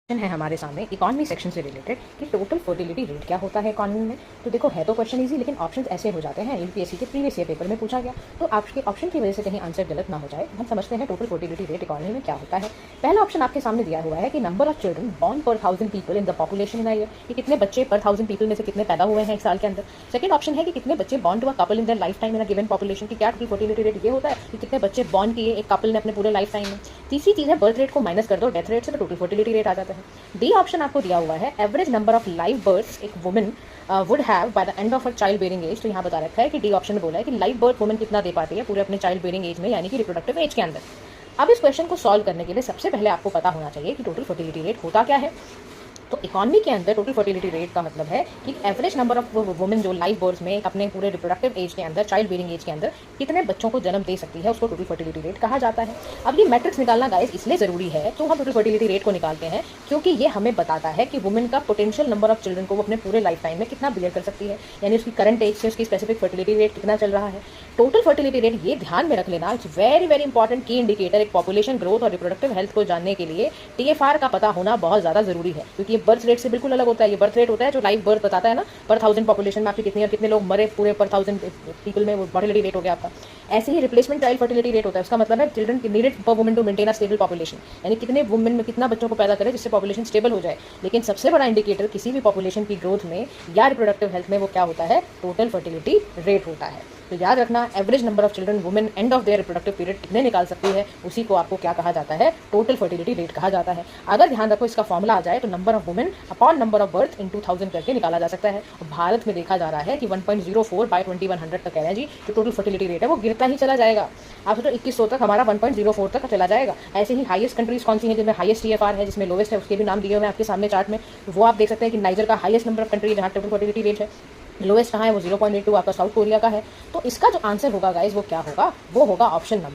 Question है हमारे सामने इकोनॉमी सेक्शन से रिलेटेड कि टोटल फर्टिलिटी रेट क्या होता है इकोनॉमी में। तो देखो है तो क्वेश्चन इजी, लेकिन ऑप्शंस ऐसे हो जाते हैं, यूपीएससी के प्रीवियस ईयर पेपर में पूछा गया, तो आपके ऑप्शन की वजह से कहीं आंसर गलत ना हो जाए। हम समझते हैं टोटल फर्टिलिटी रेट इकोनॉमी में क्या होता है। पहला ऑप्शन आपके सामने दिया हुआ है कि नंबर ऑफ चिल्ड्रन बॉर्न पर 1000 people in the population in a year, कि कितने बच्चे पर 1000 पीपल में से कितने पैदा हुए हैं एक साल के अंदर। सेकंड ऑप्शन है कि कितने बच्चे born to a couple in their life time in a given population, कि क्या टोटल फर्टिलिटी रेट ये होता है कि कितने बच्चे बॉर्न किए एक कपल ने अपने पूरे लाइफ टाइम में। तीसरी चीज है बर्थ रेट को माइनस कर दो डेथ रेट से, तो टोटल फर्टिलिटी रेट आ जाता है। डी ऑप्शन आपको दिया हुआ है average number of live births एक woman would have by the end of her child bearing age. तो यहाँ बता रखा है कि डी ऑप्शन में बोला है कि लाइव बर्थ वुमन कितना दे पाती है पूरे अपने चाइल्ड बेयरिंग एज में, यानी कि रिप्रोडक्टिव एज के अंदर। अब इस क्वेश्चन को सॉल्व करने के लिए सबसे पहले आपको पता होना चाहिए कि टोटल फर्टिलिटी रेट होता क्या है। तो इकोनॉमी के अंदर टोटल फर्टिलिटी रेट का मतलब है कि एवरेज नंबर ऑफ वुमेन जो लाइव बर्थ में अपने पूरे रिप्रोडक्टिव एज के अंदर, चाइल्ड बेयरिंग एज के अंदर कितने बच्चों को जन्म दे सकती है, उसको टोटल फर्टिलिटी रेट कहा जाता है। अब ये मैट्रिक्स निकालना गाइस इसलिए जरूरी है, तो हम टोटल फर्टिलिटी रेट को निकालते हैं क्योंकि ये हमें बताता है कि वुमेन का पोटेंशियल नंबर ऑफ चिल्ड्रन को वो अपने पूरे लाइफ टाइम में कितना बियर कर सकती है, यानी उसकी करंट एज से उसकी स्पेसिफिक फर्टिलिटी रेट कितना चल रहा है। टोटल फर्टिलिटी रेट ये ध्यान में रख लेना, इट्स वेरी वेरी इंपॉर्टेंट की इंडिकेटर एक पॉपुलेशन ग्रोथ और रिप्रोडक्टिव हेल्थ को जानने के लिए टीएफआर का पता होना बहुत ज्यादा जरूरी है, क्योंकि ये बर्थ रेट से बिल्कुल अलग होता है। ये बर्थ रेट होता है जो लाइव बर्थ बताता है ना, पर 1000 पॉपुलेशन में आपके कितने और कितने लोग मरे पूरे पर 1000 पीपल में, वो फर्टिलिटी रेट हो गया आपका। ऐसे ही रिप्लेसमेंट चाइल्ड फर्टिलिटी रेट होता है, उसका मतलब है children needed per woman to maintain a stable population, यानी कितने वुमेन में कितना बच्चों को पैदा करे जिससे पॉपुलेशन स्टेबल हो जाए। लेकिन सबसे बड़ा इंडिकेटर किसी भी पॉपुलेशन की ग्रोथ में या रिप्रोडक्टिव हेल्थ में वो क्या होता है, टोटल फर्टिलिटी रेट होता है। तो याद रखना, average number of children women end of their reproductive period कितने निकाल सकती है, उसी को आपको क्या कहा जाता है, टोटल फर्टिलिटी रेट कहा जाता है। अगर ध्यान रखो इसका फॉर्मूला आ जाए तो number of women upon number of birth in 2000 करके निकाला जा सकता है। और भारत में देखा जा रहा है कि 1.04 बाय 2100 तक कह रहे हैं जी, जो टोटल फर्टिलिटी रेट है वो गिरता ही चला जाएगा। आप सोचो 2100 तक हमारा 1.04 तक चला जाएगा। ऐसे ही हाईएस्ट कंट्रीज कौन सी है जिसमें हाईएस्ट टीएफआर है, जिसमें लोवेस्ट है, उसके भी नाम दिए हुए हैं आपके सामने चार्ट में। वो आप देख सकते हैं कि नाइजर का हाईएस्ट नंबर ऑफ कंट्री जहाँ टोटल फर्टिलिटी रेट है, लोएस्ट कहाँ है वो 0.82 आपका साउथ कोरिया का है। तो इसका जो आंसर होगा गाइस वो क्या होगा, वो होगा ऑप्शन नंबर